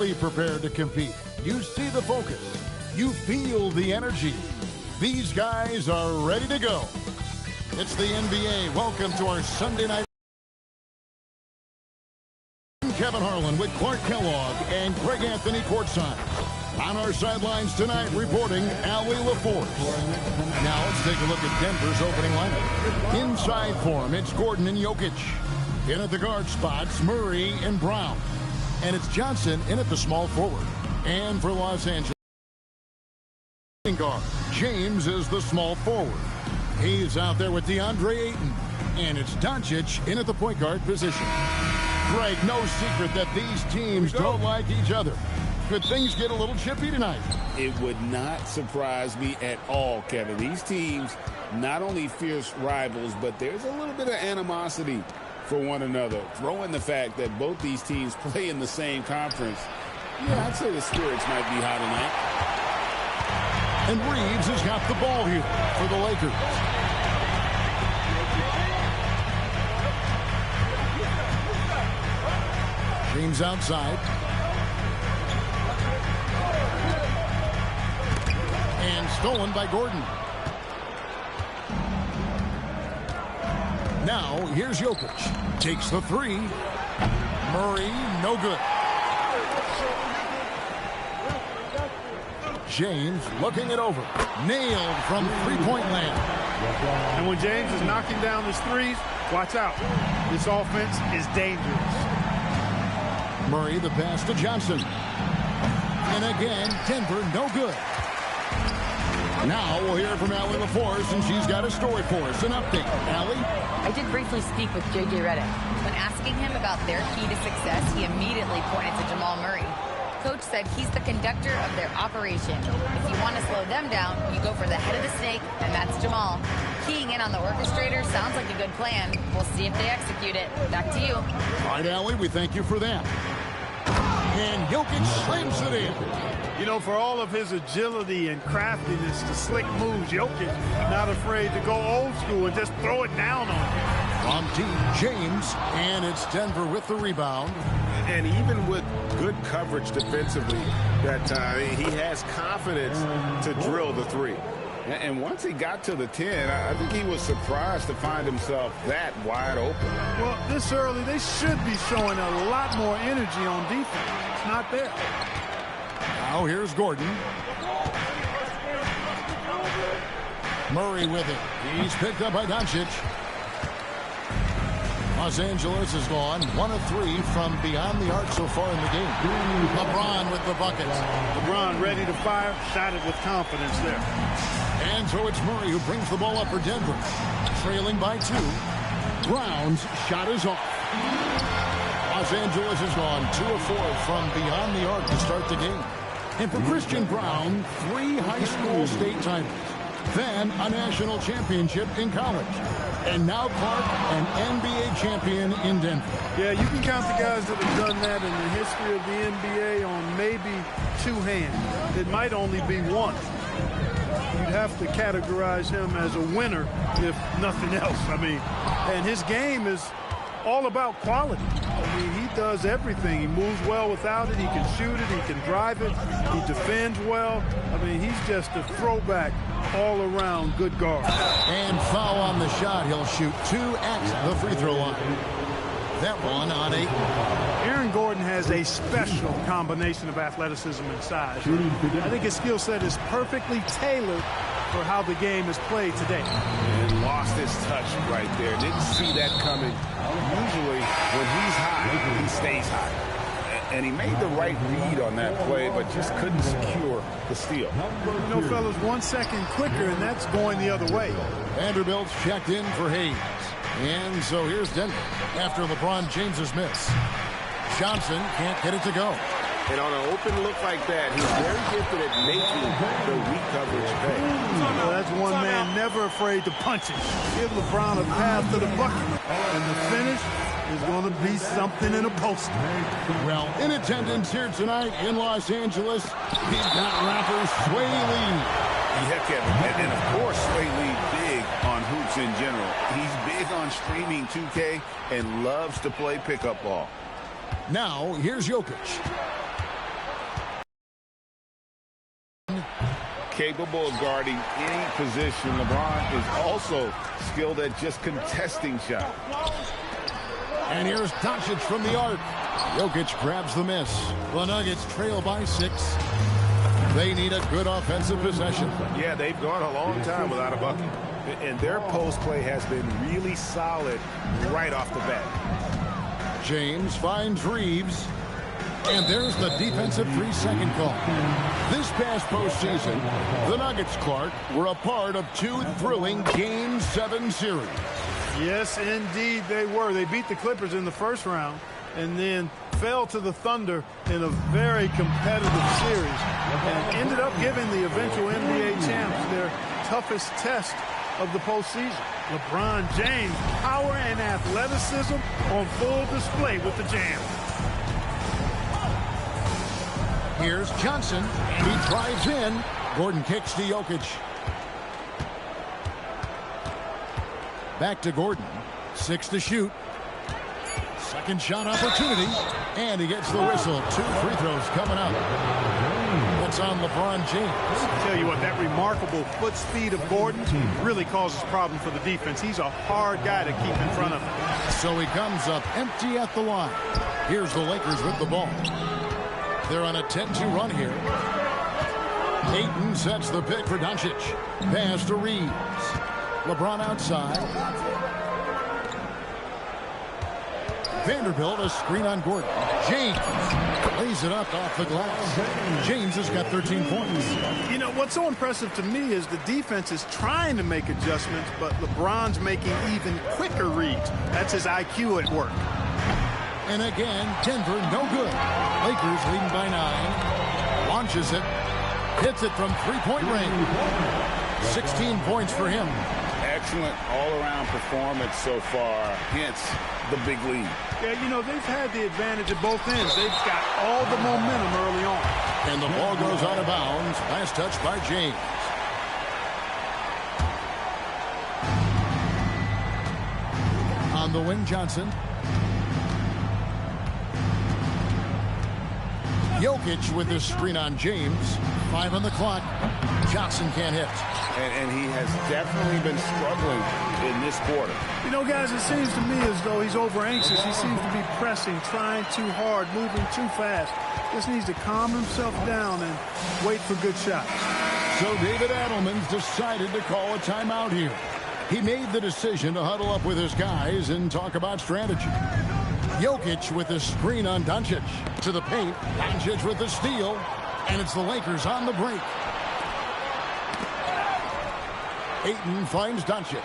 Prepared to compete. You see the focus. You feel the energy. These guys are ready to go. It's the NBA. Welcome to our Sunday night. Kevin Harlan with Clark Kellogg and Greg Anthony courtside. On our sidelines tonight, reporting Allie LaForce. Now let's take a look at Denver's opening lineup. Inside for him, it's Gordon and Jokic. In at the guard spots, Murray and Brown. And it's Johnson in at the small forward. And for Los Angeles, guard, James is the small forward. He's out there with DeAndre Ayton. And it's Doncic in at the point guard position. Greg, no secret that these teams don't like each other. Could things get a little chippy tonight? It would not surprise me at all, Kevin. These teams, not only fierce rivals, but there's a little bit of animosity for one another. Throw in the fact that both these teams play in the same conference. Yeah, I'd say the spirits might be high tonight. And Reeves has got the ball here for the Lakers. James outside. And stolen by Gordon. Now, here's Jokic. Takes the three. Murray, no good. James looking it over. Nailed from three-point land. And when James is knocking down his threes, watch out. This offense is dangerous. Murray, the pass to Johnson. And again, Denver, no good. Now we'll hear from Allie LaForce, and she's got a story for us. An update. Allie? I did briefly speak with J.J. Redick. When asking him about their key to success, he immediately pointed to Jamal Murray. Coach said he's the conductor of their operation. If you want to slow them down, you go for the head of the snake, and that's Jamal. Keying in on the orchestrator sounds like a good plan. We'll see if they execute it. Back to you. All right, Allie, we thank you for that. And Jokic slams it in. You know, for all of his agility and craftiness to slick moves, Jokic not afraid to go old school and just throw it down on him. On deep, James, and it's Denver with the rebound. And even with good coverage defensively that time, he has confidence to drill the three. And once he got to the 10, I think he was surprised to find himself that wide open. Well, this early, they should be showing a lot more energy on defense. It's not there. Now here's Gordon. Murray with it. He's picked up by Doncic. Los Angeles has gone 1 of 3 from beyond the arc so far in the game. LeBron with the buckets. LeBron ready to fire, shot it with confidence there. And so it's Murray who brings the ball up for Denver. Trailing by 2. Brown's shot is off. Los Angeles has gone 2 of 4 from beyond the arc to start the game. And for Christian Brown, 3 high school state titles. Then a national championship in college. And now Clark, an NBA champion in Denver. Yeah, you can count the guys that have done that in the history of the NBA on maybe 2 hands. It might only be 1. You'd have to categorize him as a winner, if nothing else. I mean, and his game is all about quality. I mean, he does everything. He moves well without it. He can shoot it. He can drive it. He defends well. I mean, he's just a throwback all-around good guard. And foul on the shot. He'll shoot 2 at the free throw line. That one on 8. Aaron Gordon has a special combination of athleticism and size. I think his skill set is perfectly tailored for how the game is played today. And lost his touch right there. Didn't see that coming. Usually, when he's high, he stays high. And he made the right read on that play, but just couldn't secure the steal. You know, fellas, 1 second quicker, and that's going the other way. Vanderbilt's checked in for Hayes. And so here's Denver after LeBron James's miss. Johnson can't get it to go. And on an open look like that, he's very gifted at making the weak coverage pay. Well, that's one man never afraid to punch it. Give LeBron a path to the bucket. And the finish is going to be something in a poster. Well, in attendance here tonight in Los Angeles, he's got rapper Sway Lee. Yeah, Kevin. And of course, Sway Lee big on hoops in general. He's big on streaming 2K and loves to play pickup ball. Now, here's Jokic. capable of guarding any position. LeBron is also skilled at just contesting shots. And here's Doncic from the arc. Jokic grabs the miss. The Nuggets trail by 6. They need a good offensive possession. Yeah, they've gone a long time without a bucket. And their post play has been really solid right off the bat. James finds Reeves. And there's the defensive 3-second call. This past postseason, the Nuggets, Clark, were a part of 2 thrilling Game 7 series. Yes, indeed they were. They beat the Clippers in the first round and then fell to the Thunder in a very competitive series and ended up giving the eventual NBA champs their toughest test of the postseason. LeBron James' power and athleticism on full display with the Jam. Here's Johnson, and he drives in. Gordon kicks to Jokic. Back to Gordon. 6 to shoot. Second shot opportunity, and he gets the whistle. 2 free throws coming up. That's on LeBron James. I tell you what, that remarkable foot speed of Gordon really causes problems for the defense. He's a hard guy to keep in front of him. So he comes up empty at the line. Here's the Lakers with the ball. They're on a 10-2 run here. Ayton sets the pick for Doncic. Pass to Reeves. LeBron outside. Vanderbilt, a screen on Gordon. James lays it up off the glass. James has got 13 points. You know, what's so impressive to me is the defense is trying to make adjustments, but LeBron's making even quicker reads. That's his IQ at work. And again, Denver, no good. Lakers leading by 9. Launches it. Hits it from three-point range. 16 points for him. Excellent all-around performance so far, hence the big lead. Yeah, you know, they've had the advantage at both ends. They've got all the momentum early on. And the ball goes out of bounds. Last touch by James. On the wing, Johnson. Jokic with his screen on James. 5 on the clock. Johnson can't hit. And he has definitely been struggling in this quarter. You know, guys, it seems to me as though he's over anxious. He seems to be pressing, trying too hard, moving too fast. Just needs to calm himself down and wait for good shots. So David Adelman's decided to call a timeout here. He made the decision to huddle up with his guys and talk about strategy. Jokic with the screen on Doncic. To the paint. Doncic with the steal. And it's the Lakers on the break. Ayton finds Doncic.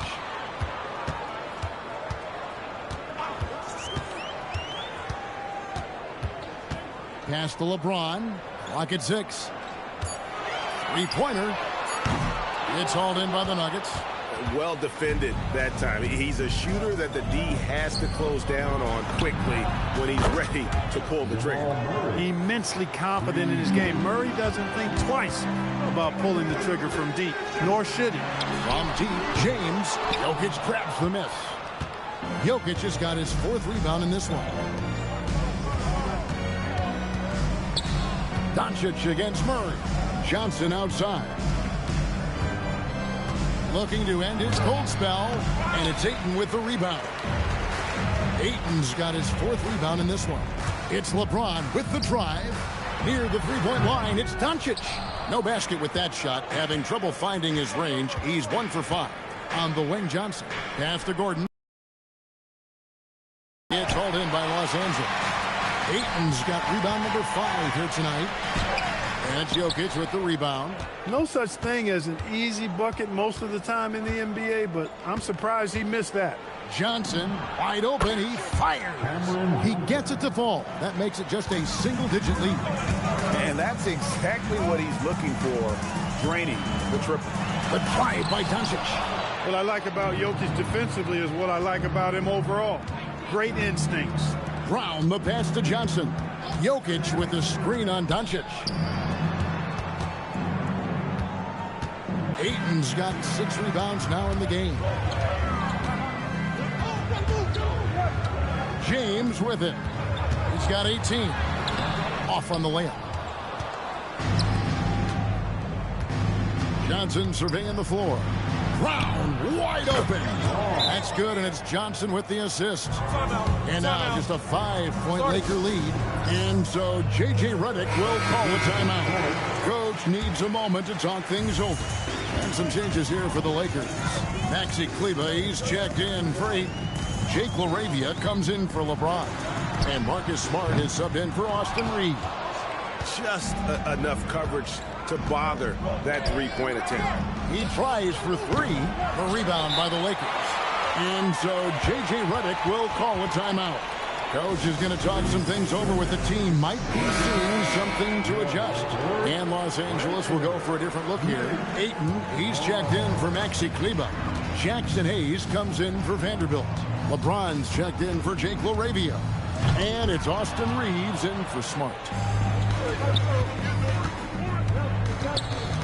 Pass to LeBron. Clock at 6. Three-pointer. It's hauled in by the Nuggets. Well defended that time. He's a shooter that the D has to close down on quickly when he's ready to pull the trigger. Immensely confident in his game. Murray doesn't think twice about pulling the trigger from deep, nor should he. From deep, James. Jokic grabs the miss. Jokic has got his 4th rebound in this one. Doncic against Murray. Johnson outside. Looking to end his cold spell, and it's Ayton with the rebound. Ayton's got his 4th rebound in this one. It's LeBron with the drive. Near the three-point line, it's Doncic. No basket with that shot. Having trouble finding his range. He's 1 for 5. On the wing, Johnson. Pass to Gordon. It's hauled in by Los Angeles. Ayton's got rebound number 5 here tonight. And it's Jokic with the rebound. No such thing as an easy bucket most of the time in the NBA, but I'm surprised he missed that. Johnson, wide open, he fires. He gets it to fall. That makes it just a single-digit lead. And that's exactly what he's looking for, draining the triple. The drive by Doncic. What I like about Jokic defensively is what I like about him overall. Great instincts. Brown, the pass to Johnson. Jokic with the screen on Doncic. Ayton's got 6 rebounds now in the game. James with it. He's got 18. Off on the layup. Johnson surveying the floor. Brown wide open. That's good, and it's Johnson with the assist. And now just a 5-point Laker lead. And so J.J. Redick will call a timeout. Coach needs a moment to talk things over. And some changes here for the Lakers. Maxi Kleber, he's checked in for 8. Jake LaRavia comes in for LeBron. And Marcus Smart is subbed in for Austin Reeves. Just enough coverage to bother that three-point attempt. He tries for 3. The rebound by the Lakers. And so J.J. Redick will call a timeout. Coach is going to talk some things over with the team. Might be seeing something to adjust. And Los Angeles will go for a different look here. Ayton, he's checked in for Maxi Kleber. Jackson Hayes comes in for Vanderbilt. LeBron's checked in for Jake LaRavia. And it's Austin Reeves in for Smart.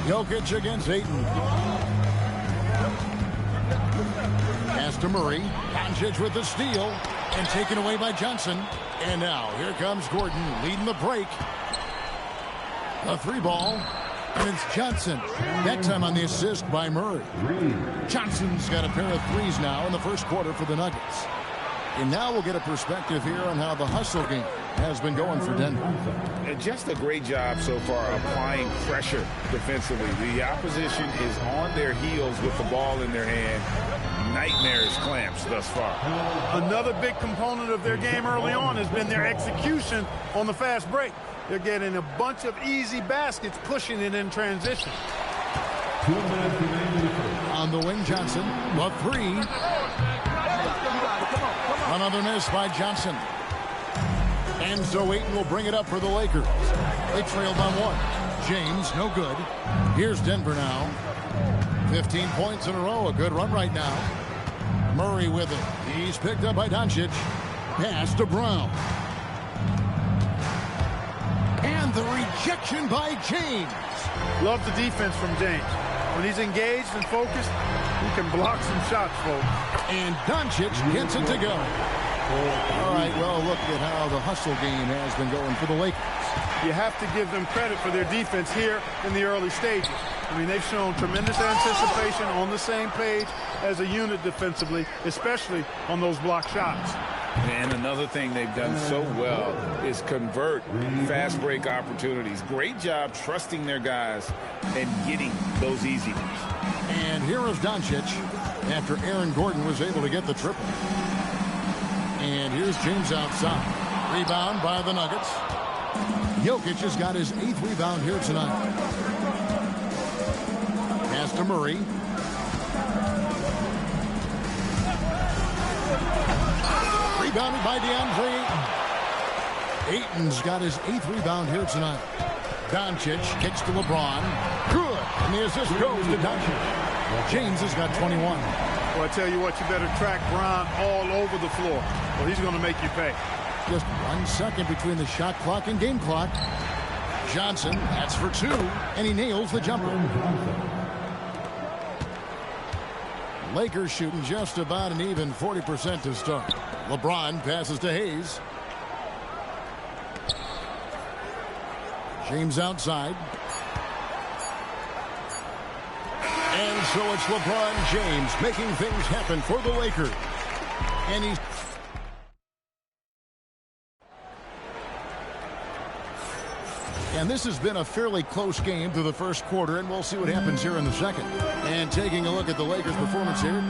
Jokic against Ayton. Pass to Murray. Doncic with the steal. And taken away by Johnson. And now, here comes Gordon leading the break. A 3-ball. And it's Johnson. That time on the assist by Murray. Johnson's got a pair of threes now in the first quarter for the Nuggets. And now we'll get a perspective here on how the hustle game has been going for Denver. And just a great job so far applying pressure defensively. The opposition is on their heels with the ball in their hand. Nightmares clamps thus far. Another big component of their game early on has been their execution on the fast break. They're getting a bunch of easy baskets, pushing it in transition. On the wing, Johnson. A 3. Another miss by Johnson. And so Ayton will bring it up for the Lakers. They trail by 1. James, no good. Here's Denver now. 15 points in a row. A good run right now. Murray with it. He's picked up by Doncic. Pass to Brown. And the rejection by James. Love the defense from James. When he's engaged and focused, he can block some shots, folks. And Doncic gets it to go. All right, well, look at how the hustle game has been going for the Lakers. You have to give them credit for their defense here in the early stages. I mean, they've shown tremendous anticipation, on the same page as a unit defensively, especially on those block shots. And another thing they've done so well is convert fast break opportunities. Great job trusting their guys and getting those easy ones. And here is Doncic after Aaron Gordon was able to get the triple. And here's James outside. Rebound by the Nuggets. Jokic has got his 8th rebound here tonight. Pass to Murray. Rebounded by DeAndre Ayton. Ayton's got his 8th rebound here tonight. Doncic kicks to LeBron. Good. And the assist goes to Doncic. James has got 21. Well, I tell you what, you better track Brown all over the floor. Well, he's going to make you pay. Just 1 second between the shot clock and game clock. Johnson, that's for 2, and he nails the jumper. Lakers shooting just about an even 40% to start. LeBron passes to Hayes. James outside. And so it's LeBron James making things happen for the Lakers. And he's... And this has been a fairly close game through the first quarter, and we'll see what happens here in the second. And taking a look at the Lakers' performance here,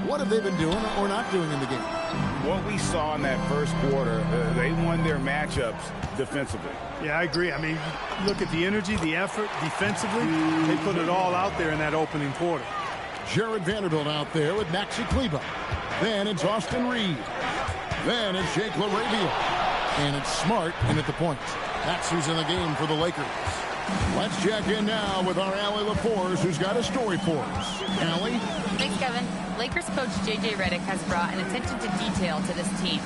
what have they been doing or not doing in the game? What we saw in that first quarter, they won their matchups defensively. Yeah, I agree. I mean, look at the energy, the effort defensively. They put it all out there in that opening quarter. Jared Vanderbilt out there with Maxi Kleber. Then it's Austin Reeves. Then it's Jake LaRavia. And it's Smart in at the point. That's who's in the game for the Lakers. Let's check in now with our Allie LaForce, who's got a story for us. Allie? Thanks, Kevin. Lakers coach J.J. Redick has brought an attention to detail to this team.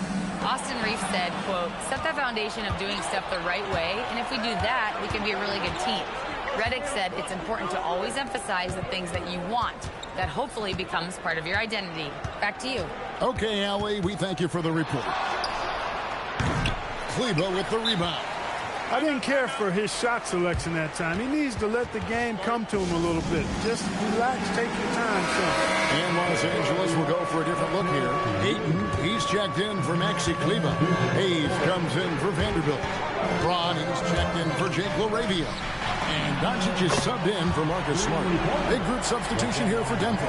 Austin Reeves said, quote, set the foundation of doing stuff the right way, and if we do that, we can be a really good team. Redick said it's important to always emphasize the things that you want. That hopefully becomes part of your identity. Back to you. Okay, Allie, we thank you for the report. Kleber with the rebound. I didn't care for his shot selection that time. He needs to let the game come to him a little bit. Just relax, take your time, son. And Los Angeles will go for a different look here. Ayton, he's checked in for Maxi Kleba. Hayes comes in for Vanderbilt. Braun, he's checked in for Jake LaRavia. And Doncic is subbed in for Marcus Smart. Big group substitution here for Denver.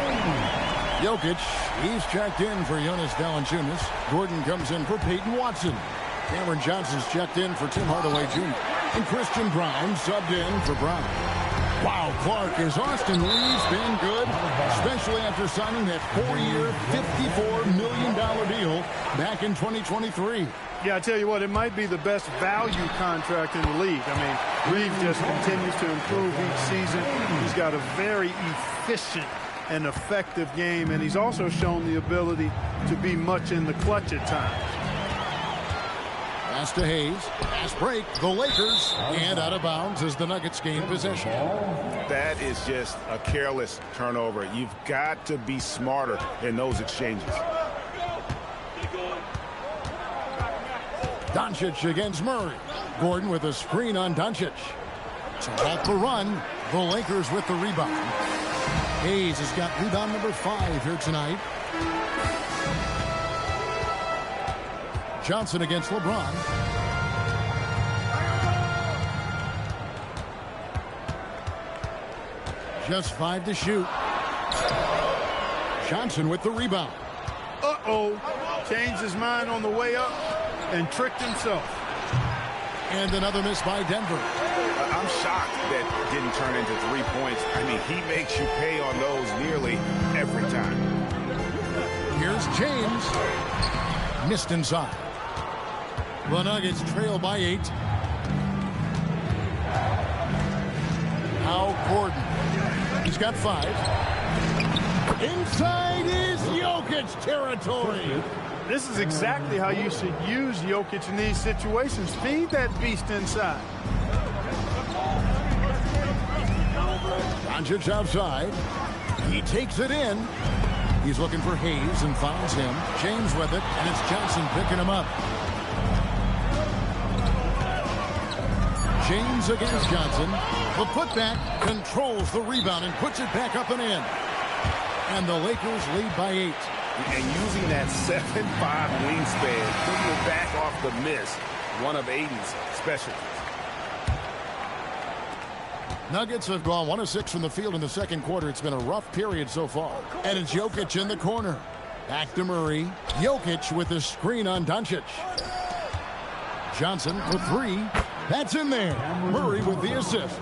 Jokic, he's checked in for Jonas Valanciunas. Gordon comes in for Peyton Watson. Cameron Johnson's checked in for Tim Hardaway Jr. And Christian Brown subbed in for Brown. Wow, Clark, has Austin Reeves been good? Especially after signing that 4-year, $54 million deal back in 2023. Yeah, I tell you what, it might be the best value contract in the league. I mean, Reeves just continues to improve each season. He's got a very efficient and effective game, and he's also shown the ability to be much in the clutch at times. Pass to Hayes. Pass break. The Lakers. And out of bounds as the Nuggets gain possession. That is just a careless turnover. You've got to be smarter in those exchanges. Doncic against Murray. Gordon with a screen on Doncic. To halt the run. The Lakers with the rebound. Hayes has got rebound number 5 here tonight. Johnson against LeBron. Just 5 to shoot. Johnson with the rebound. Uh-oh. Changed his mind on the way up and tricked himself. And another miss by Denver. I'm shocked that didn't turn into 3 points. I mean, he makes you pay on those nearly every time. Here's James. Missed inside. The Nuggets trail by 8. Now Gordon. He's got 5. Inside is Jokic territory. This is exactly how you should use Jokic in these situations. Feed that beast inside. Doncic outside. He takes it in. He's looking for Hayes and finds him. James with it, and it's Johnson picking him up. James against Johnson. The putback controls the rebound and puts it back up and in. And the Lakers lead by 8. And using that 7'5" wingspan, putting it back off the miss, one of Aiden's specialties. Nuggets have gone 1 of 6 from the field in the second quarter. It's been a rough period so far. And it's Jokic in the corner. Back to Murray. Jokic with the screen on Doncic. Johnson for 3. That's in there. Murray with the assist.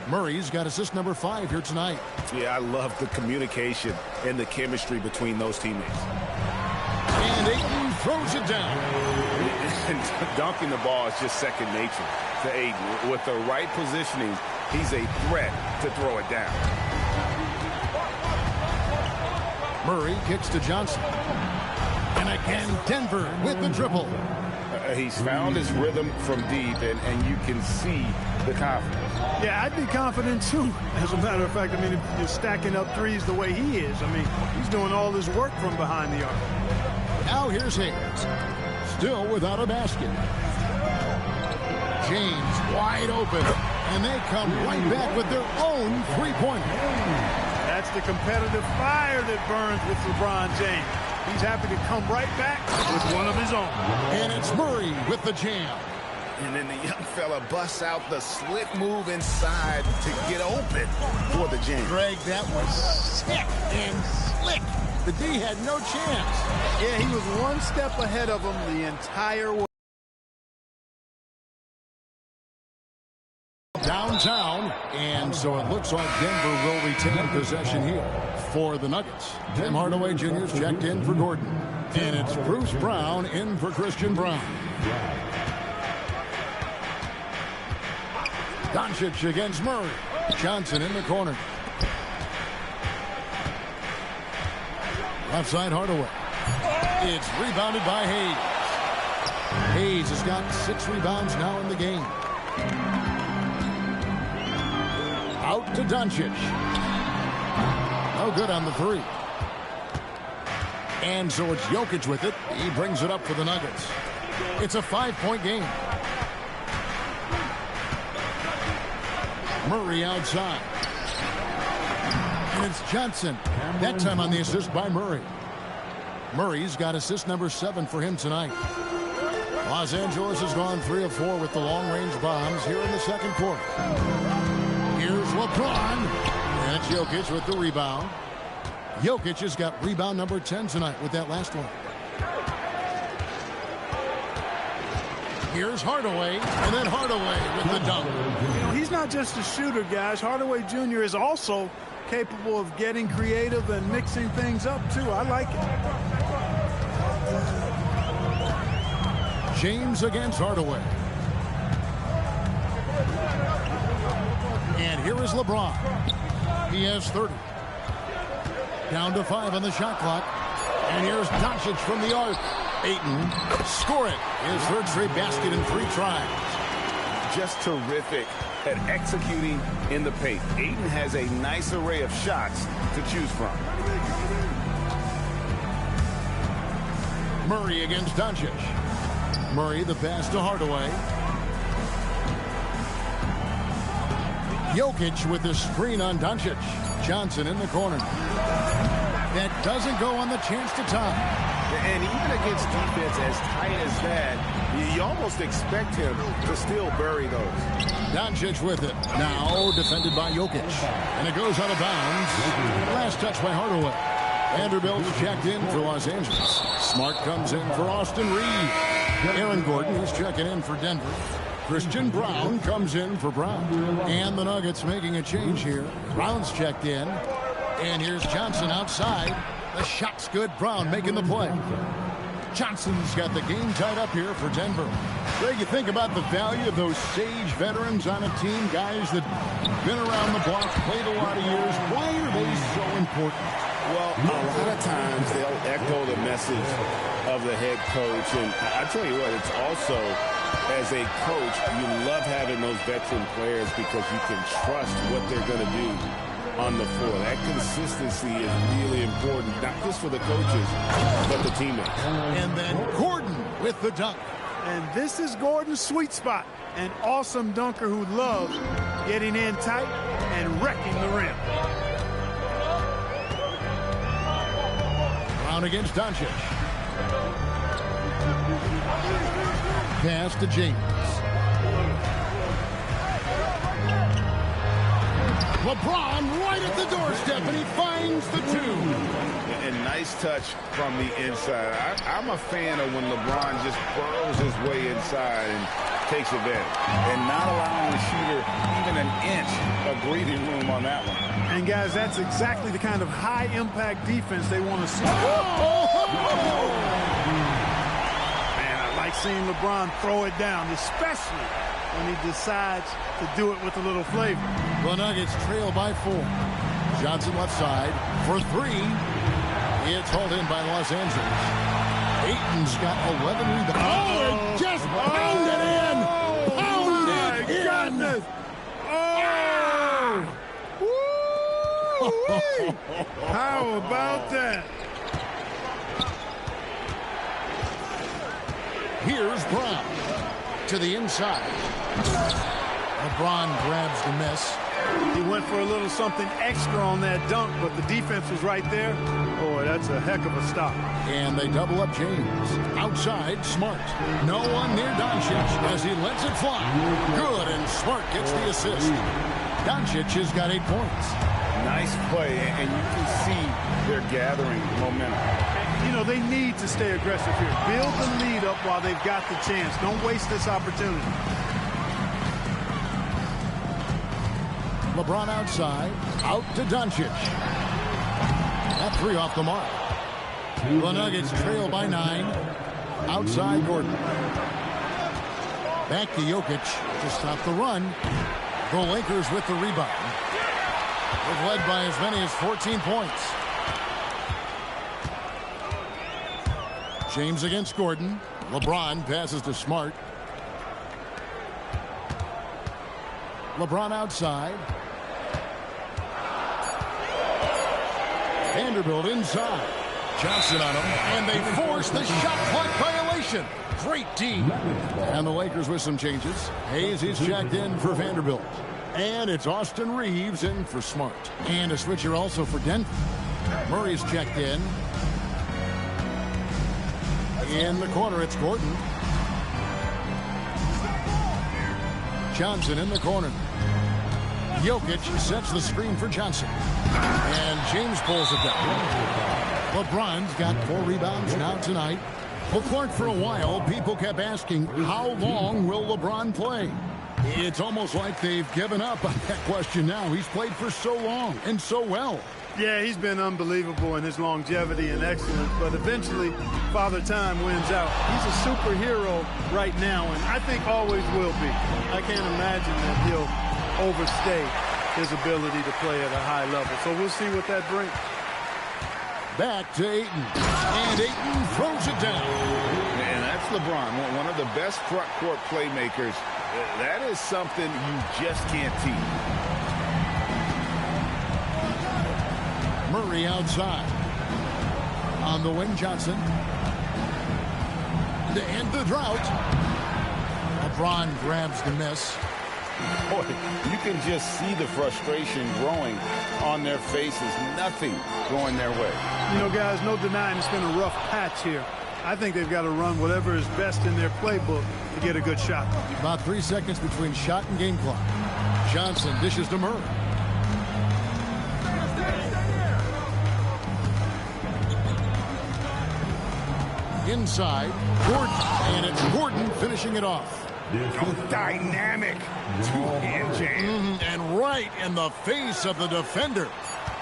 Murray's got assist number 5 here tonight. Yeah, I love the communication and the chemistry between those teammates. And Ayton throws it down. And dunking the ball is just second nature to Ayton. With the right positioning, he's a threat to throw it down. Murray kicks to Johnson. And again, Denver with the triple. He's found his rhythm from deep, and you can see the confidence. Yeah, I'd be confident too. As a matter of fact, I mean, if you're stacking up threes the way he is, I mean, he's doing all his work from behind the arc. Now here's Hayes. Still without a basket. James wide open. And they come right back with their own three-pointer. That's the competitive fire that burns with LeBron James. He's happy to come right back with one of his own. And it's Murray with the jam. And then the young fella busts out the slip move inside to get open for the jam. Greg, that was sick and slick. The D had no chance. Yeah, he was one step ahead of him the entire way. Downtown, and so it looks like Denver will retain possession here for the Nuggets. Tim Hardaway Jr.'s checked in for Gordon. And it's Bruce Brown in for Christian Brown. Doncic against Murray. Johnson in the corner. Left side Hardaway. It's rebounded by Hayes. Hayes has got 6 rebounds now in the game. Out to Doncic. No good on the 3. And so it's Jokic with it. He brings it up for the Nuggets. It's a 5-point game. Murray outside. And it's Johnson. That time on the assist by Murray. Murray's got assist number 7 for him tonight. Los Angeles has gone 3 of 4 with the long-range bombs here in the second quarter. Here's LeBron. And it's Jokic with the rebound. Jokic has got rebound number 10 tonight with that last one. Here's Hardaway, and then Hardaway with the dunk. You know, he's not just a shooter, guys. Hardaway Jr. is also capable of getting creative and mixing things up, too. I like it. James against Hardaway. And here is LeBron. He has 30. Down to 5 on the shot clock. And here's Doncic from the arc. Ayton, score it. His third straight basket in 3 tries. Just terrific at executing in the paint. Ayton has a nice array of shots to choose from. Murray against Doncic. Murray the pass to Hardaway. Jokic with the screen on Doncic. Johnson in the corner. That doesn't go on the chance to tie. And even against defense as tight as that, you almost expect him to still bury those. Doncic with it. Now defended by Jokic. And it goes out of bounds. Last touch by Hardaway. Vanderbilt's checked in for Los Angeles. Smart comes in for Austin Reed. Aaron Gordon is checking in for Denver. Christian Brown comes in for Brown. And the Nuggets making a change here. Brown's checked in. And here's Johnson outside. The shot's good. Brown making the play. Johnson's got the game tied up here for Denver. Greg, you think about the value of those sage veterans on a team, guys that been around the block, played a lot of years. Why are they so important? Well, a lot of times they'll echo the message of the head coach. And I tell you what, it's also, as a coach, you love having those veteran players because you can trust what they're going to do on the floor. That consistency is really important, not just for the coaches, but the teammates. And then Gordon with the dunk. And this is Gordon's sweet spot. An awesome dunker who loves getting in tight and wrecking the rim. Brown against Doncic. Pass to James. LeBron right at the doorstep, and he finds the 2. And nice touch from the inside. I'm a fan of when LeBron just burrows his way inside and takes advantage. And not allowing the shooter even an inch of breathing room on that one. And, guys, that's exactly the kind of high-impact defense they want to see. Man, I like seeing LeBron throw it down, especially when he decides to do it with a little flavor. The Nuggets trail by 4. Johnson left side for 3. It's hauled in by Los Angeles. Ayton's got 11 rebounds. Oh, and just pound it in! Pound it in! Goodness. Oh! How about that? Here's Brown to the inside. LeBron grabs the miss. He went for a little something extra on that dunk, but the defense was right there. Boy, that's a heck of a stop. And they double up James. Outside, Smart. No one near Doncic as he lets it fly. Good, and Smart gets the assist. Doncic has got 8 points. Nice play, and you can see they're gathering momentum. You know, they need to stay aggressive here. Build the lead up while they've got the chance. Don't waste this opportunity. LeBron outside, out to Doncic. That 3 off the mark. The Nuggets trail by 9. Outside Gordon. Back to Jokic to stop the run. The Lakers with the rebound. They've led by as many as 14 points. James against Gordon. LeBron passes to Smart. LeBron outside. Vanderbilt inside. Johnson on him, and they force the shot clock violation. Great D. And the Lakers with some changes. Hayes is checked in for Vanderbilt. And it's Austin Reeves in for Smart. And a switcher also for Denver. Murray's checked in. In the corner, it's Gordon. Johnson in the corner. Jokic sets the screen for Johnson. And James pulls it down. LeBron's got 4 rebounds now tonight. Well, Clark, for a while, people kept asking, how long will LeBron play? It's almost like they've given up on that question now. He's played for so long and so well. Yeah, he's been unbelievable in his longevity and excellence, but eventually Father Time wins out. He's a superhero right now, and I think always will be. I can't imagine that he'll overstay his ability to play at a high level. So we'll see what that brings. Back to Ayton. And Ayton throws it down. Man, that's LeBron, one of the best front court playmakers. That is something you just can't teach. Murray outside. On the wing, Johnson. To end the drought. LeBron grabs the miss. Boy, you can just see the frustration growing on their faces. Nothing going their way. You know, guys, no denying it's been a rough patch here. I think they've got to run whatever is best in their playbook to get a good shot. About 3 seconds between shot and game clock. Johnson dishes to Murray. Inside, Gordon. And it's Gordon finishing it off. Dynamic two-hand jam. And right in the face of the defender.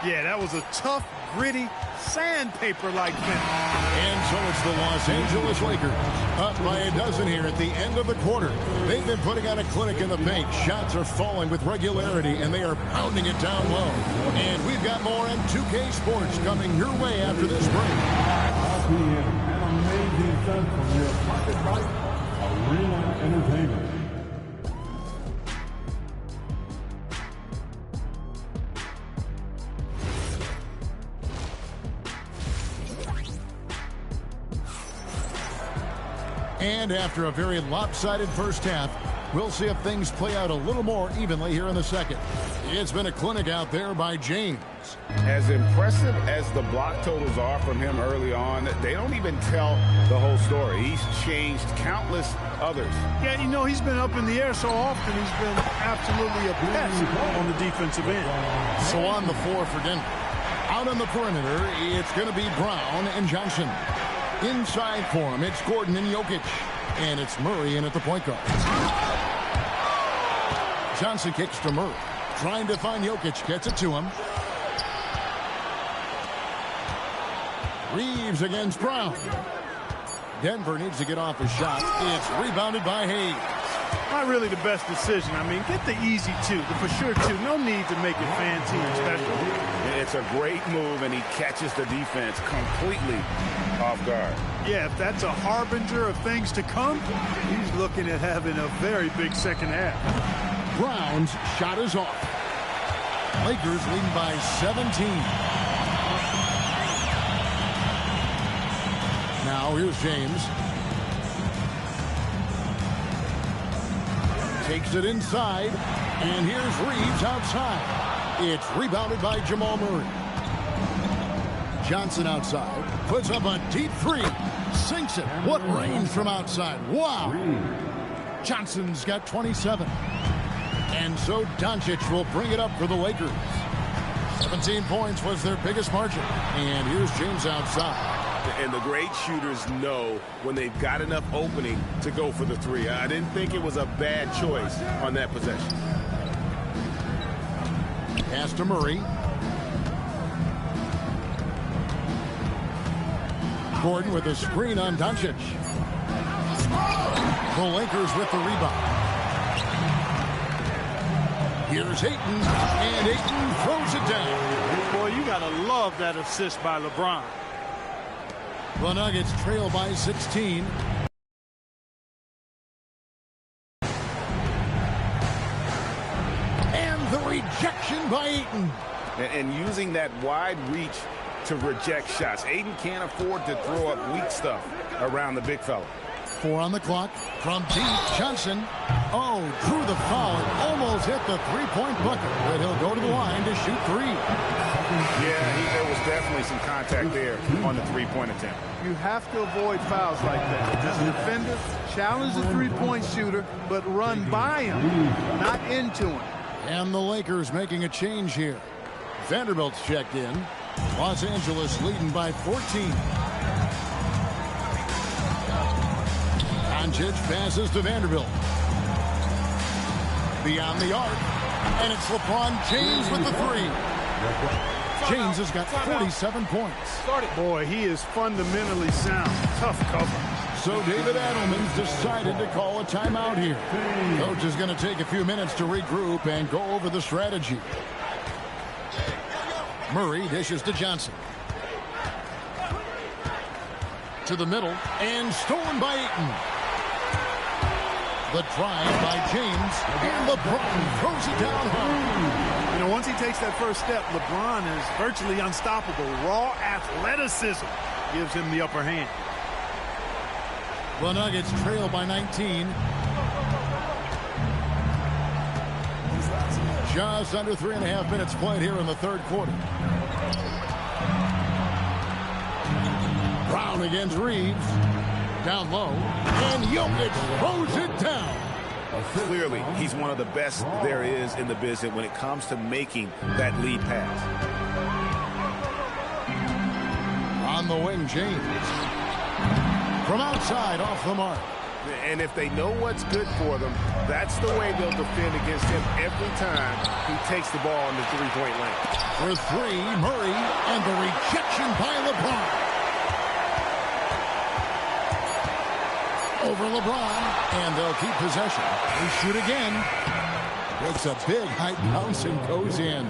Yeah, that was a tough, gritty, sandpaper-like finish. And so it's the Los Angeles Lakers up by a dozen here at the end of the quarter. They've been putting on a clinic in the paint. Shots are falling with regularity, and they are pounding it down low. And we've got more on 2K Sports coming your way after this break. An amazing sense from your pocket right. Arena Entertainment. And after a very lopsided first half, we'll see if things play out a little more evenly here in the second. It's been a clinic out there by James. As impressive as the block totals are from him early on, they don't even tell the whole story. He's changed countless others. Yeah, you know, he's been up in the air so often, he's been absolutely a pest on the defensive end. So on the floor for Denver. Out on the perimeter, it's going to be Brown and Johnson. Inside for him, it's Gordon and Jokic. And it's Murray in at the point guard. Johnson kicks to Murray. Trying to find Jokic, gets it to him. Reeves against Brown. Denver needs to get off his shot. It's rebounded by Hayes. Not really the best decision. I mean, get the easy two, the for sure two. No need to make it fancy and special. It's a great move, and he catches the defense completely off guard. Yeah, if that's a harbinger of things to come, he's looking at having a very big second half. Brown's shot is off. Lakers leading by 17. Now here's James. Takes it inside. And here's Reeves outside. It's rebounded by Jamal Murray. Johnson outside. Puts up a deep three. Sinks it. What range from outside. Wow. Johnson's got 27. And so Doncic will bring it up for the Lakers. 17 points was their biggest margin. And here's James outside. And the great shooters know when they've got enough opening to go for the three. I didn't think it was a bad choice on that possession. Pass to Murray. Gordon with a screen on Doncic. The Lakers with the rebound. Here's Ayton, and Ayton throws it down. Boy, you got to love that assist by LeBron. The Nuggets trail by 16. And the rejection by Ayton. And using that wide reach to reject shots. Ayton can't afford to throw up weak stuff around the big fella. 4 on the clock. From deep, Johnson. Oh, drew the foul. Almost hit the three-point bucket. But he'll go to the line to shoot 3. Yeah, there was definitely some contact there on the three-point attempt. You have to avoid fouls like that. As a defender, challenge the three-point shooter, but run by him, not into him. And the Lakers making a change here. Vanderbilt's checked in. Los Angeles leading by 14. Doncic passes to Vanderbilt. Beyond the arc. And it's LeBron James with the 3. James has got 47 points. Boy, he is fundamentally sound. Tough cover. So David Adelman's decided to call a timeout here. Coach is going to take a few minutes to regroup and go over the strategy. Murray dishes to Johnson. To the middle, and stolen by Ayton. The drive by James, and LeBron throws it down hard. You know, once he takes that first step, LeBron is virtually unstoppable. Raw athleticism gives him the upper hand. The Nuggets trail by 19. Just under 3.5 minutes played here in the third quarter. Brown against Reeves. Down low. And Jokic throws it down. Clearly, he's one of the best there is in the business when it comes to making that lead pass. On the wing, James. From outside, off the mark. And if they know what's good for them, that's the way they'll defend against him every time he takes the ball in the three-point lane. For 3, Murray, and the rejection by LeBron. Over LeBron, and they'll keep possession. They shoot again. Takes a big high bounce and goes in.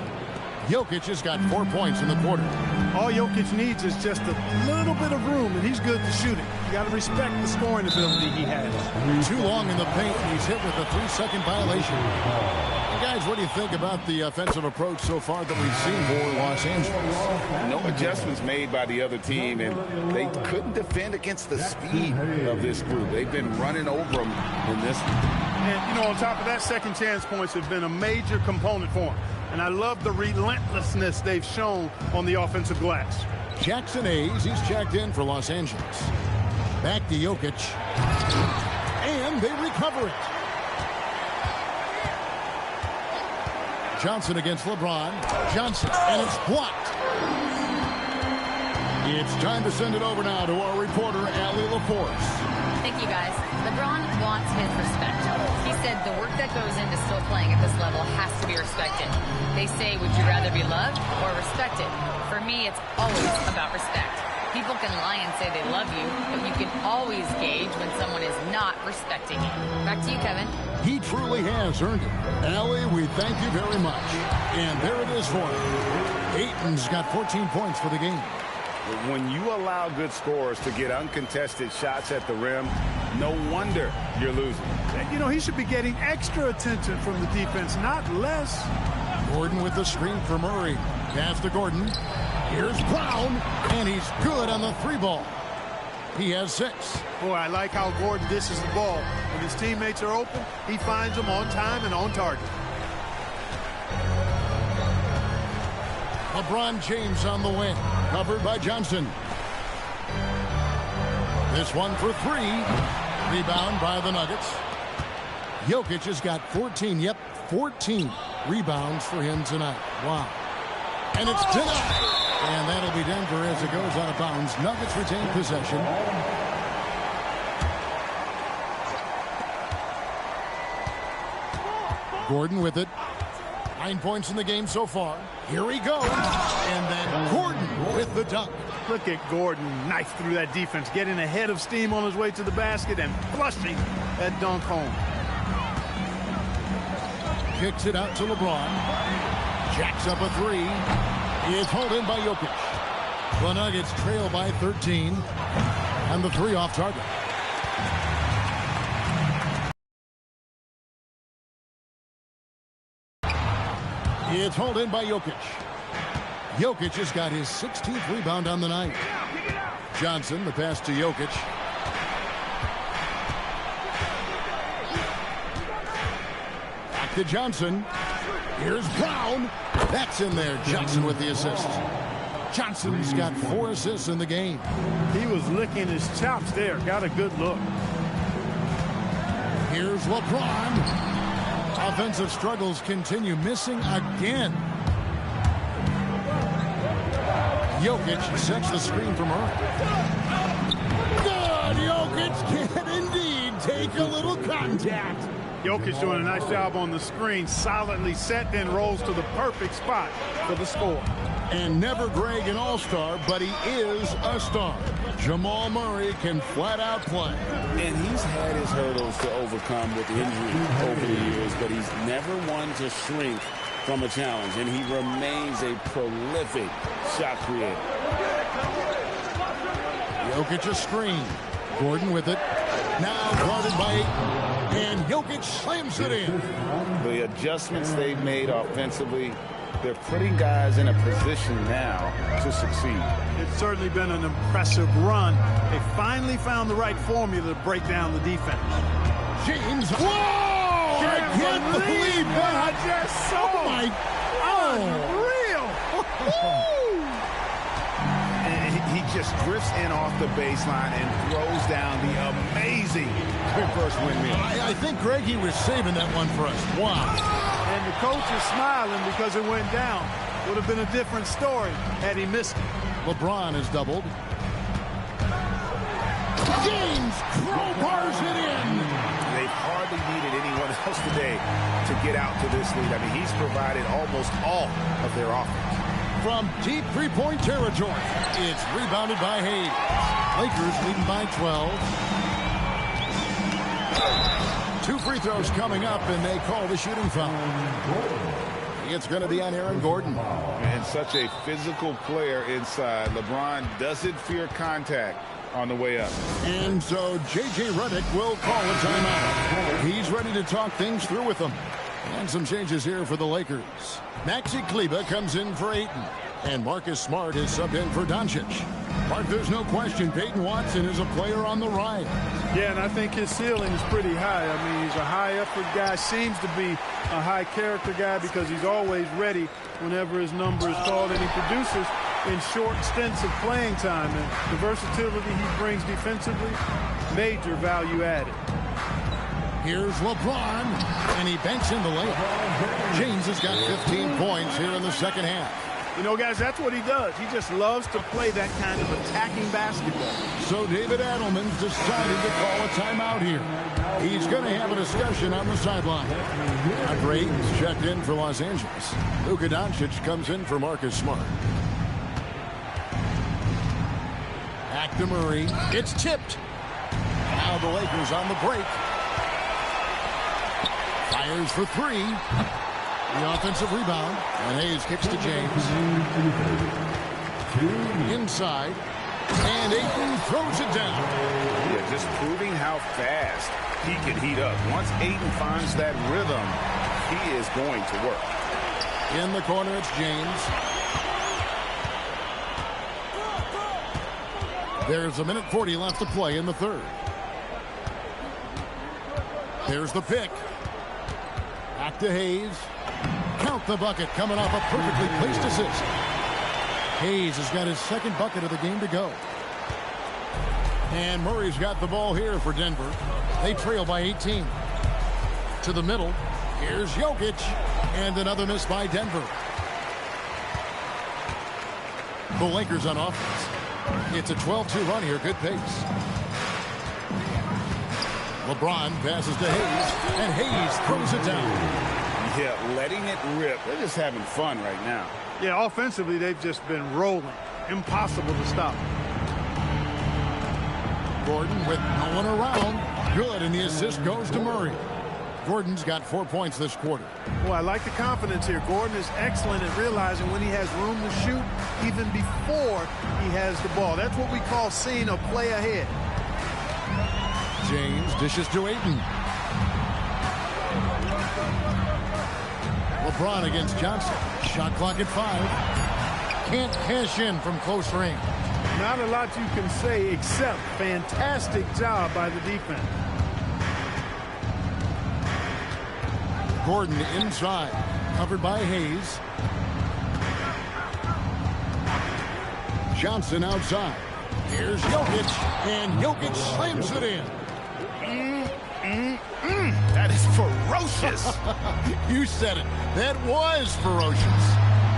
Jokic has got 4 points in the quarter. All Jokic needs is just a little bit of room, and he's good to shooting. You got to respect the scoring ability he has. Too long in the paint, and he's hit with a 3-second violation. Well, guys, what do you think about the offensive approach so far that we've seen for Los Angeles? No adjustments made by the other team, and they couldn't defend against the speed of this group. They've been running over them in this one. And, you know, on top of that, second chance points have been a major component for him. And I love the relentlessness they've shown on the offensive glass. Jackson Hayes, he's checked in for Los Angeles. Back to Jokic. And they recover it. Johnson against LeBron. Johnson, and it's blocked. It's time to send it over now to our reporter, Allie LaForce. Thank you, guys. LeBron wants his respect. He said the work that goes into still playing at this level has to be respected. They say, would you rather be loved or respected? For me, it's always about respect. People can lie and say they love you, but you can always gauge when someone is not respecting you. Back to you, Kevin. He truly has earned it. Allie, we thank you very much. And there it is for him. Ayton's got 14 points for the game. When you allow good scorers to get uncontested shots at the rim, no wonder you're losing. You know, he should be getting extra attention from the defense, not less. Gordon with the screen for Murray. Pass to Gordon. Here's Brown, and he's good on the 3 ball. He has 6. Boy, I like how Gordon dishes the ball. When his teammates are open, he finds them on time and on target. LeBron James on the wing, covered by Johnson. This one for 3. Rebound by the Nuggets. Jokic has got 14. Yep, 14 rebounds for him tonight. Wow. And it's denied. And that'll be Denver as it goes out of bounds. Nuggets retain possession. Gordon with it. 9 points in the game so far. Here he goes. And then Gordon with the dunk. Look at Gordon knife through that defense, getting ahead of steam on his way to the basket and flushing that dunk home. Kicks it out to LeBron. Jacks up a 3. It's hauled in by Jokic. The Nuggets trail by 13. And the 3 off target. It's hauled in by Jokic. Jokic has got his 16th rebound on the night. Johnson, the pass to Jokic. to Johnson. Here's Brown. That's in there. Johnson with the assist. Johnson's got 4 assists in the game. He was licking his chops there. Got a good look. Here's LeBron. Offensive struggles continue. Missing again. Jokic sets the screen from Earl. Good. Jokic can indeed take a little contact. Jokic doing a nice job on the screen. Solidly set, then rolls to the perfect spot for the score. And never Greg an all-star, but he is a star. Jamal Murray can flat out play. And he's had his hurdles to overcome with injury over the years, but he's never one to shrink from a challenge, and he remains a prolific shot creator. Jokic a screen. Gordon with it. Now guarded by Ayton. And Jokic slams it in. The adjustments they've made offensively, they're putting guys in a position now to succeed. It's certainly been an impressive run. They finally found the right formula to break down the defense. James. Whoa! I can't believe that. I just saw. Oh, my. Unreal. And he just drifts in off the baseline and throws down the amazing reverse windmill. I think, Greg, he was saving that one for us. Wow. And the coach is smiling because it went down. Would have been a different story had he missed it. LeBron is doubled. James crowbars it in. They've hardly needed anyone else today to get out to this lead. I mean, he's provided almost all of their offense. From deep three-point territory, it's rebounded by Hayes. Lakers leading by 12. 2 free throws coming up, and they call the shooting foul. It's going to be on Aaron Gordon. And such a physical player inside. LeBron doesn't fear contact on the way up. And so J.J. Redick will call a timeout. He's ready to talk things through with them. And some changes here for the Lakers. Maxi Kleber comes in for Ayton. And Marcus Smart is subbed in for Doncic. Mark, there's no question Peyton Watson is a player on the rise. Yeah, and I think his ceiling is pretty high. I mean, he's a high-effort guy, seems to be a high-character guy because he's always ready whenever his number is called, and he produces in short stints of playing time. And the versatility he brings defensively, major value added. Here's LeBron, and he banks in the layup. James has got 15 points here in the second half. You know, guys, that's what he does. He just loves to play that kind of attacking basketball. So David Adelman's decided to call a timeout here. He's going to have a discussion on the sideline. After Ayton's checked in for Los Angeles, Luka Doncic comes in for Marcus Smart. Back to Murray. It's tipped. Now the Lakers on the break. Fires for 3. The offensive rebound. And Hayes kicks to James. Inside. And Ayton throws it down. Yeah, just proving how fast he can heat up. Once Ayton finds that rhythm, he is going to work. In the corner, it's James. There's a minute 40 left to play in the third. There's the pick. Back to Hayes. Count the bucket coming off a perfectly placed assist. Hayes has got his second bucket of the game to go. And Murray's got the ball here for Denver. They trail by 18. To the middle. Here's Jokic. And another miss by Denver. The Lakers on offense. It's a 12-2 run here. Good pace. LeBron passes to Hayes. And Hayes throws it down. Yeah, letting it rip. They're just having fun right now. Yeah, offensively, they've just been rolling. Impossible to stop. Gordon with no one around. Good, and the assist goes to Murray. Gordon's got 4 points this quarter. Well, I like the confidence here. Gordon is excellent at realizing when he has room to shoot even before he has the ball. That's what we call seeing a play ahead. James dishes to Ayton. LeBron against Johnson. Shot clock at 5. Can't cash in from close range. Not a lot you can say except fantastic job by the defense. Gordon inside, covered by Hayes. Johnson outside. Here's Jokic, and Jokic slams it in. That is ferocious. You said it. That was ferocious.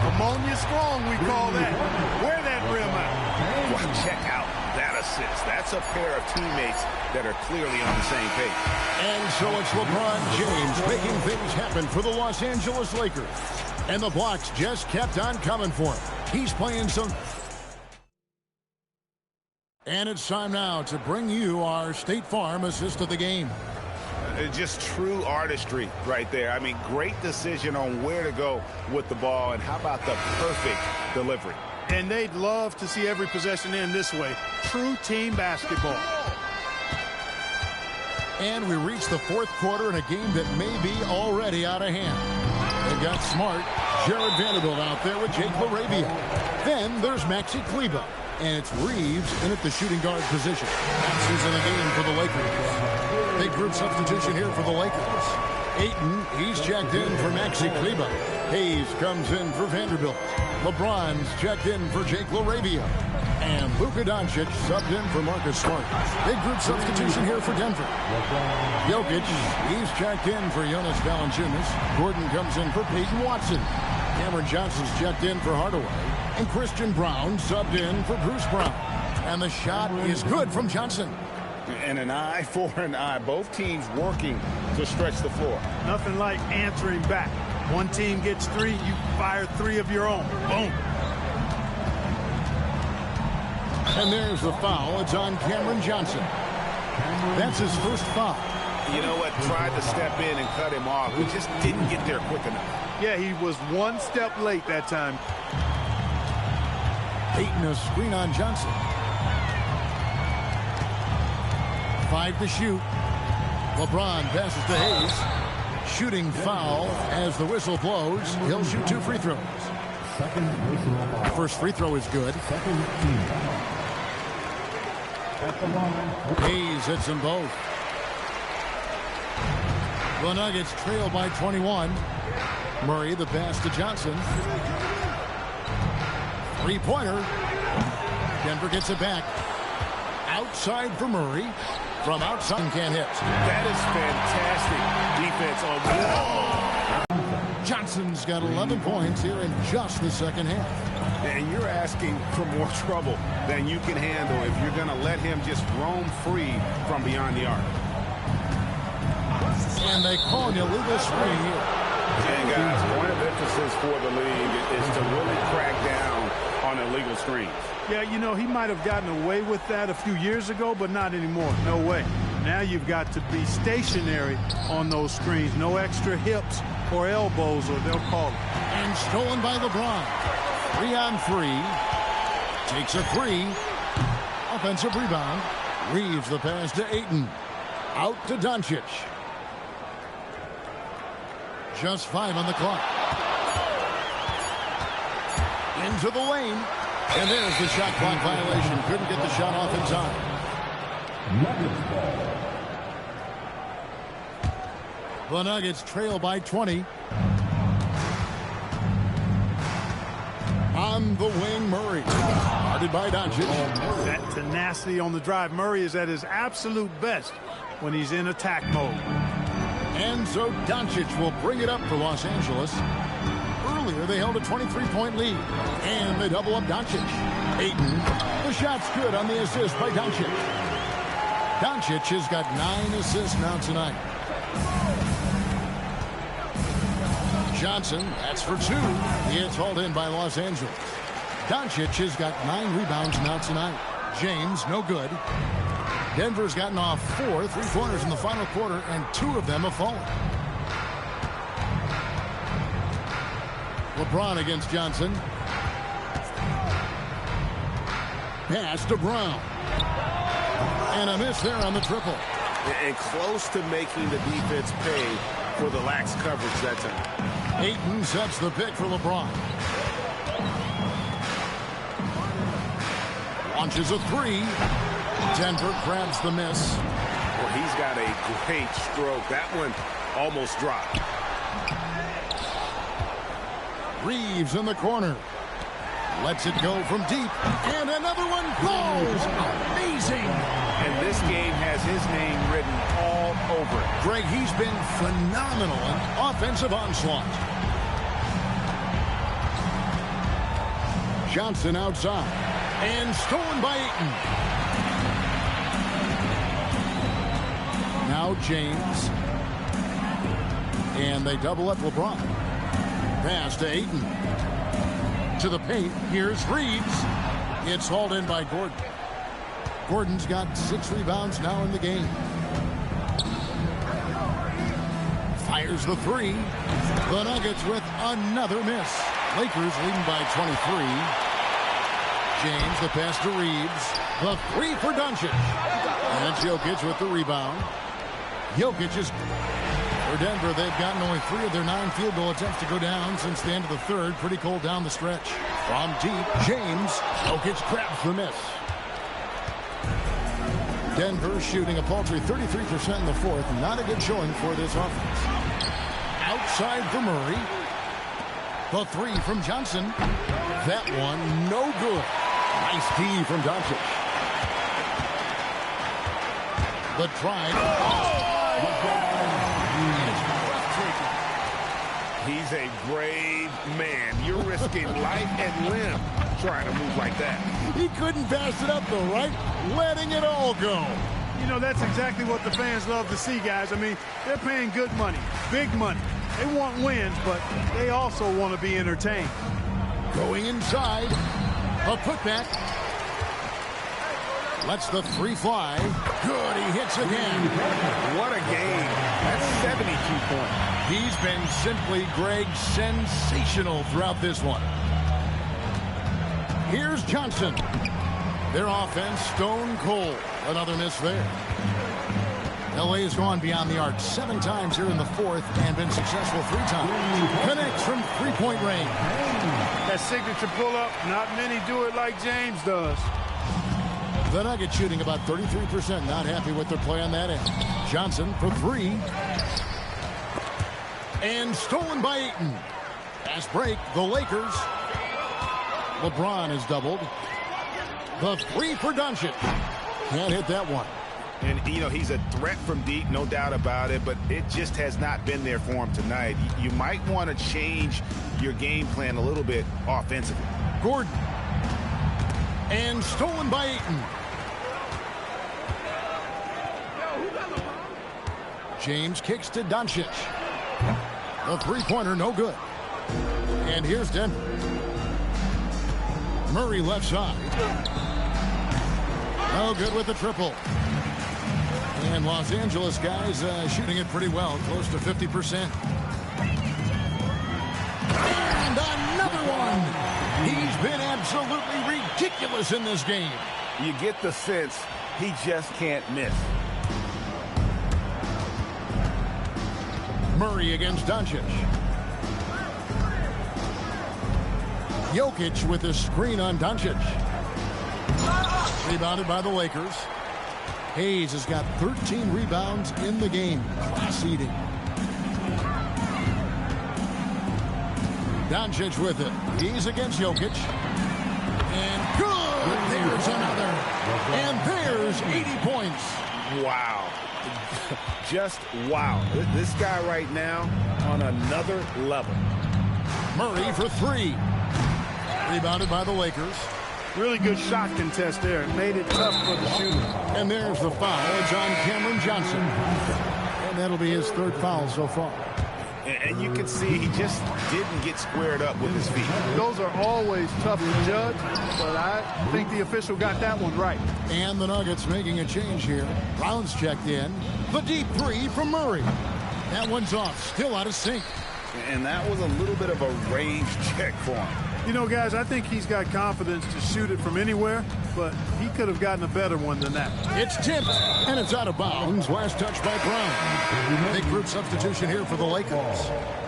Ammonia strong, we call that. Wear that rim out. Well, check out that assist. That's a pair of teammates that are clearly on the same page. And so it's LeBron James making things happen for the Los Angeles Lakers. And the blocks just kept on coming for him. He's playing some... And it's time now to bring you our State Farm assist of the game. Just true artistry right there. I mean, great decision on where to go with the ball, and how about the perfect delivery? And they'd love to see every possession end this way. True team basketball. And we reach the fourth quarter in a game that may be already out of hand. They've got Smart, Jared Vanderbilt out there with Jake LaRavia. Then there's Maxi Kleber. And it's Reeves in at the shooting guard position. That's in the game for the Lakers. Big group substitution here for the Lakers. Ayton, he's checked in for Maxi Kleber. Hayes comes in for Vanderbilt. LeBron's checked in for Jake LaRavia. And Luka Doncic subbed in for Marcus Smart. Big group substitution here for Denver. Jokic, he's checked in for Jonas Valanciunas. Gordon comes in for Peyton Watson. Cameron Johnson's checked in for Hardaway. And Christian Brown subbed in for Bruce Brown. And the shot is good from Johnson. And an eye for an eye. Both teams working to stretch the floor. Nothing like answering back. One team gets three, you fire three of your own. Boom. And there's the foul. It's on Cameron Johnson. That's his first foul. You know what? Tried to step in and cut him off, but just didn't get there quick enough. Yeah, he was one step late that time. Ayton a screen on Johnson. 5 to shoot. LeBron passes to Hayes. Shooting foul as the whistle blows. He'll shoot 2 free throws. First free throw is good. Hayes hits them both. The Nuggets trail by 21. Murray the pass to Johnson. Three-pointer. Denver gets it back. Outside for Murray. From outside, can't hit. That is fantastic defense on the Johnson's got 11 points here in just the second half. And you're asking for more trouble than you can handle if you're going to let him just roam free from beyond the arc. And they call an illegal screen here. And guys, point of emphasis for the league is to really crack down on illegal screens. Yeah, you know, he might have gotten away with that a few years ago, but not anymore. No way. Now you've got to be stationary on those screens. No extra hips or elbows, or they'll call it. And stolen by LeBron. 3-on-3. Takes a 3. Offensive rebound. Reeves the pass to Ayton. Out to Doncic. Just 5 on the clock. Into the lane. And there's the shot clock violation. Couldn't get the shot off in time. The Nuggets trail by 20. On the wing, Murray. Guarded by Doncic. That tenacity on the drive. Murray is at his absolute best when he's in attack mode. And so Doncic will bring it up for Los Angeles. Earlier, they held a 23-point lead. And they double up Doncic. Ayton. The shot's good on the assist by Doncic. Doncic has got 9 assists now tonight. Johnson, that's for 2. He is hauled in by Los Angeles. Doncic has got 9 rebounds now tonight. James, no good. Denver's gotten off 4 3-pointers in the final quarter, and 2 of them have fallen. LeBron against Johnson. Pass to Brown. And a miss there on the triple. And close to making the defense pay for the lax coverage that time. Ayton sets the pick for LeBron. Launches a 3. Denver grabs the miss. Well, he's got a great stroke. That one almost dropped. Reeves in the corner. Lets it go from deep. And another one goes. Amazing. And this game has his name written all over it. Greg, he's been phenomenal in offensive onslaught. Johnson outside. And stolen by Ayton. Now James. And they double up LeBron. Pass to Ayton. To the paint. Here's Reeves. It's hauled in by Gordon. Gordon's got 6 rebounds now in the game. Fires the 3. The Nuggets with another miss. Lakers leading by 23. James, the pass to Reeves. The 3 for Doncic. And it's Jokic with the rebound. Jokic is... For Denver, they've gotten only 3 of their 9 field goal attempts to go down since the end of the third. Pretty cold down the stretch. From deep, James. Jokic grabs the miss. Denver shooting a paltry 33% in the fourth. Not a good showing for this offense. Outside for Murray. The 3 from Johnson. That one, no good. Nice D from Doncic. The try. He's a brave man. You're risking life and limb trying to move like that. He couldn't pass it up though, right? Letting it all go. You know, that's exactly what the fans love to see, guys. I mean, they're paying good money, big money. They want wins, but they also want to be entertained. Going inside. A putback. Lets the 3 fly. Good, he hits again. What a game. That's 72 points. He's been simply, Greg, sensational throughout this one. Here's Johnson. Their offense stone cold. Another miss there. LA has gone beyond the arc 7 times here in the fourth and been successful 3 times. Connects from 3-point range. That signature pull-up, not many do it like James does. The Nuggets shooting about 33%. Not happy with their play on that end. Johnson for 3. And stolen by Ayton. Fast break, the Lakers. LeBron is doubled. The 3 for Doncic. Can't hit that one. And, you know, he's a threat from deep, no doubt about it, but it just has not been there for him tonight. You might want to change your game plan a little bit offensively. Gordon. And stolen by Ayton. James kicks to Doncic. The 3-pointer, no good. And here's Denver. Murray left side. No good with the triple. And Los Angeles guys shooting it pretty well, close to 50%. And another one. He's been absolutely ridiculous in this game. You get the sense he just can't miss. Murray against Doncic. Jokic with a screen on Doncic. Rebounded by the Lakers. Hayes has got 13 rebounds in the game. Class eating. Doncic with it. He's against Jokic. And good! There's another. And there's 80 points. Wow. Just wow. This guy right now on another level. Murray for 3. Rebounded by the Lakers. Really good shot contest there. It made it tough for the shooter. And there's the foul. It's on Cameron Johnson. And that'll be his 3rd foul so far. And you can see he just didn't get squared up with his feet. Those are always tough to judge, but I think the official got that one right. And the Nuggets making a change here. Brown's checked in. The deep 3 from Murray. That one's off. Still out of sync. And that was a little bit of a range check for him. You know, guys, I think he's got confidence to shoot it from anywhere, but he could have gotten a better one than that. It's tipped, and it's out of bounds. Last touch by Brown. Big group substitution here for the Lakers.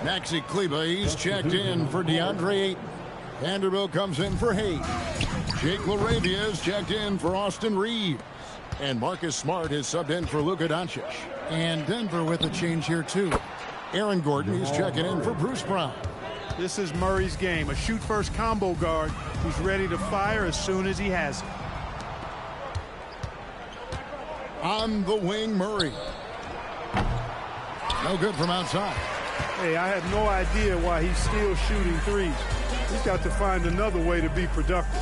Maxi Kleber, he's checked in for DeAndre Ayton. Vanderbilt comes in for Hayes. Jake LaRavia is checked in for Austin Reeves. And Marcus Smart is subbed in for Luka Doncic. And Denver with a change here, too. Aaron Gordon, he's checking in for Bruce Brown. This is Murray's game, a shoot-first combo guard. He's ready to fire as soon as he has it. On the wing, Murray. No good from outside. Hey, I had no idea why he's still shooting threes. He's got to find another way to be productive.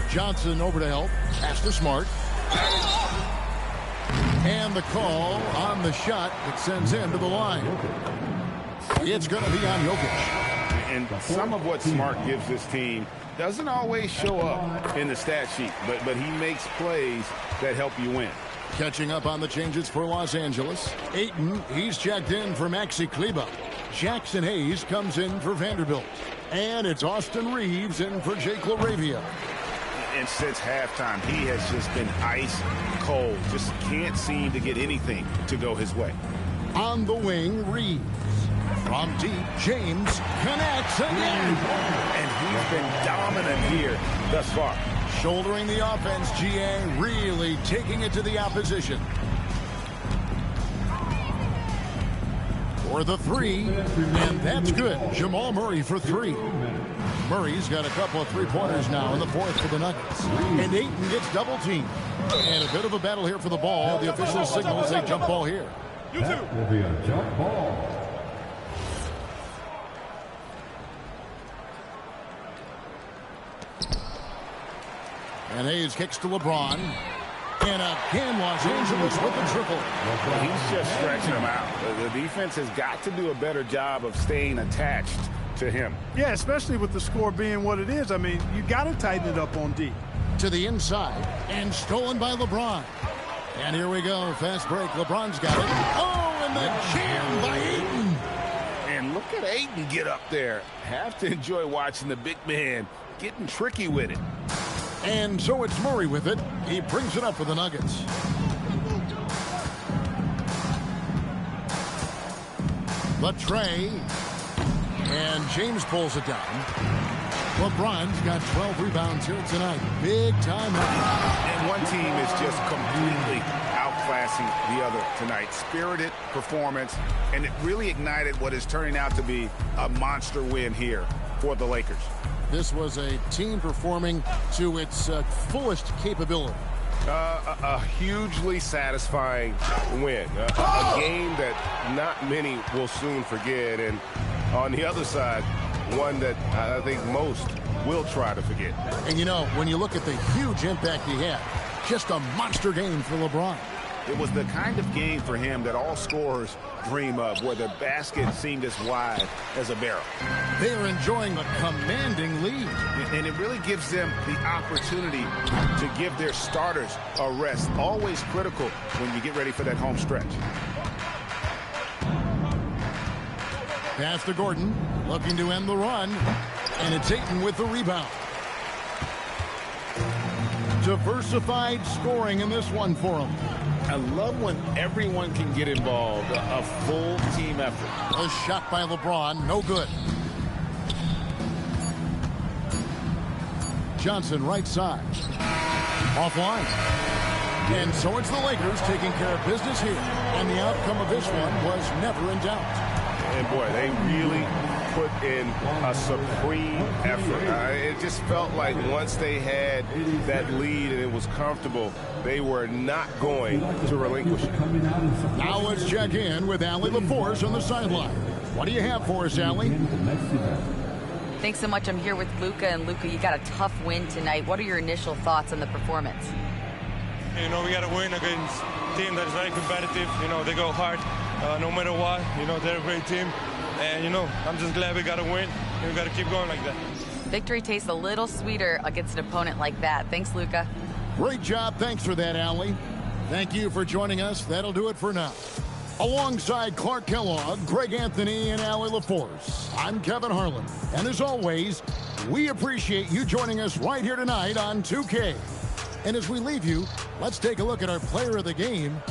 Johnson over to help. Pass to Smart. And the call on the shot that sends him to the line. It's going to be on Jokic. And some of what Smart gives this team doesn't always show up in the stat sheet, but he makes plays that help you win. Catching up on the changes for Los Angeles. Ayton, he's checked in for Maxi Kleber. Jackson Hayes comes in for Vanderbilt. And it's Austin Reeves in for Jake LaRavia. And since halftime, he has just been ice cold. Just can't seem to get anything to go his way. On the wing, Reeves. From deep, James connects again. And he's been dominant here thus far. Shouldering the offense, GA really taking it to the opposition. For the three, and that's good. Jamal Murray for three. Murray's got a couple of three-pointers now in the fourth for the Nuggets. And Ayton gets double-teamed. And a bit of a battle here for the ball. The official signals a jump ball here. That will be a jump ball. And Hayes kicks to LeBron. And again, Los Angeles with the triple. He's just stretching him out. The defense has got to do a better job of staying attached to him. Yeah, especially with the score being what it is. I mean, you got to tighten it up on D. To the inside, and stolen by LeBron. And here we go, fast break. LeBron's got it. Oh, and the jam by Ayton. And look at Ayton get up there. Have to enjoy watching the big man getting tricky with it. And so it's Murray with it. He brings it up for the Nuggets. The tray. And James pulls it down. LeBron's got 12 rebounds here tonight. Big time out. And one team is just completely outclassing the other tonight. Spirited performance, and it really ignited what is turning out to be a monster win here for the Lakers. This was a team performing to its fullest capability. A hugely satisfying win. A game that not many will soon forget. And on the other side, one that I think most will try to forget. And, you know, when you look at the huge impact he had, just a monster game for LeBron. It was the kind of game for him that all scorers dream of, where the basket seemed as wide as a barrel. They're enjoying a commanding lead. And it really gives them the opportunity to give their starters a rest. Always critical when you get ready for that home stretch. Pass to Gordon, looking to end the run. And it's Ayton with the rebound. Diversified scoring in this one for him. I love when everyone can get involved, a full team effort. A shot by LeBron, no good. Johnson right side. Offline. And so it's the Lakers taking care of business here. And the outcome of this one was never in doubt. And boy, they really put in a supreme effort. It just felt like once they had that lead and it was comfortable, they were not going to relinquish it. Now let's check in with Allie LaForce on the sideline. What do you have for us, Allie? Thanks so much. I'm here with Luka. And Luka, you got a tough win tonight. What are your initial thoughts on the performance? You know, we got to win against a team that is very competitive. You know, they go hard no matter what. You know, they're a great team. And, you know, I'm just glad we got to win. And we got to keep going like that. Victory tastes a little sweeter against an opponent like that. Thanks, Luka. Great job. Thanks for that, Allie. Thank you for joining us. That'll do it for now. Alongside Clark Kellogg, Greg Anthony, and Allie LaForce, I'm Kevin Harlan. And as always, we appreciate you joining us right here tonight on 2K. And as we leave you, let's take a look at our player of the game